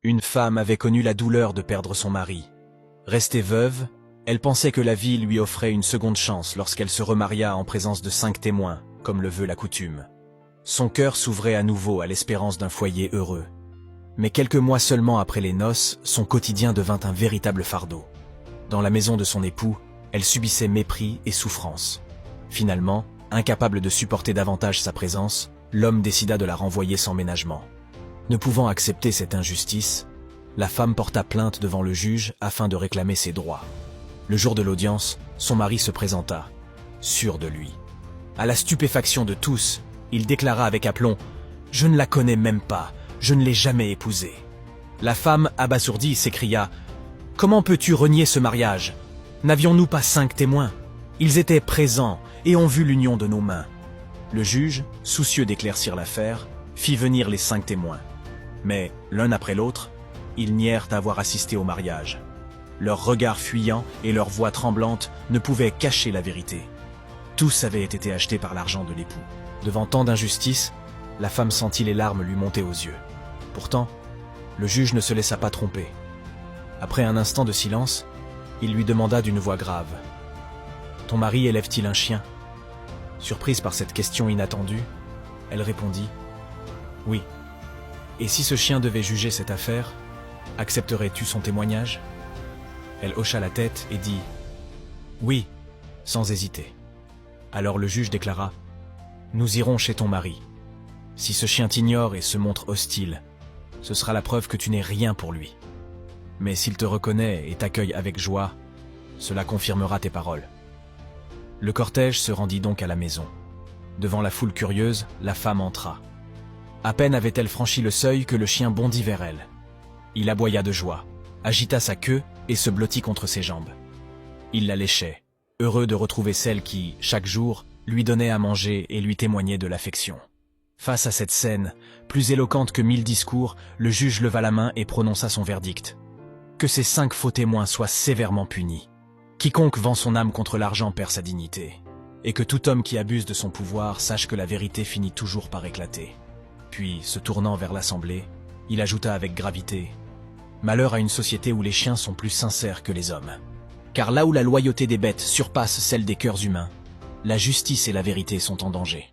Une femme avait connu la douleur de perdre son mari. Restée veuve, elle pensait que la vie lui offrait une seconde chance lorsqu'elle se remaria en présence de 5 témoins, comme le veut la coutume. Son cœur s'ouvrait à nouveau à l'espérance d'un foyer heureux. Mais quelques mois seulement après les noces, son quotidien devint un véritable fardeau. Dans la maison de son époux, elle subissait mépris et souffrance. Finalement, incapable de supporter davantage sa présence, l'homme décida de la renvoyer sans ménagement. Ne pouvant accepter cette injustice, la femme porta plainte devant le juge afin de réclamer ses droits. Le jour de l'audience, son mari se présenta, sûr de lui. À la stupéfaction de tous, il déclara avec aplomb « Je ne la connais même pas, je ne l'ai jamais épousée ». La femme, abasourdie, s'écria « Comment peux-tu renier ce mariage? N'avions-nous pas 5 témoins? Ils étaient présents et ont vu l'union de nos mains. » Le juge, soucieux d'éclaircir l'affaire, fit venir les 5 témoins. Mais, l'un après l'autre, ils nièrent avoir assisté au mariage. Leurs regards fuyants et leurs voix tremblantes ne pouvaient cacher la vérité. Tous avaient été achetés par l'argent de l'époux. Devant tant d'injustice, la femme sentit les larmes lui monter aux yeux. Pourtant, le juge ne se laissa pas tromper. Après un instant de silence, il lui demanda d'une voix grave « Ton mari élève-t-il un chien ?» Surprise par cette question inattendue, elle répondit « Oui. Et si ce chien devait juger cette affaire, accepterais-tu son témoignage ?» Elle hocha la tête et dit « Oui », sans hésiter. Alors le juge déclara « Nous irons chez ton mari. Si ce chien t'ignore et se montre hostile, ce sera la preuve que tu n'es rien pour lui. Mais s'il te reconnaît et t'accueille avec joie, cela confirmera tes paroles. » Le cortège se rendit donc à la maison. Devant la foule curieuse, la femme entra. À peine avait-elle franchi le seuil que le chien bondit vers elle. Il aboya de joie, agita sa queue et se blottit contre ses jambes. Il la léchait, heureux de retrouver celle qui, chaque jour, lui donnait à manger et lui témoignait de l'affection. Face à cette scène, plus éloquente que 1000 discours, le juge leva la main et prononça son verdict. Que ces 5 faux témoins soient sévèrement punis. Quiconque vend son âme contre l'argent perd sa dignité. Et que tout homme qui abuse de son pouvoir sache que la vérité finit toujours par éclater. Puis, se tournant vers l'assemblée, il ajouta avec gravité « Malheur à une société où les chiens sont plus sincères que les hommes. Car là où la loyauté des bêtes surpasse celle des cœurs humains, la justice et la vérité sont en danger. »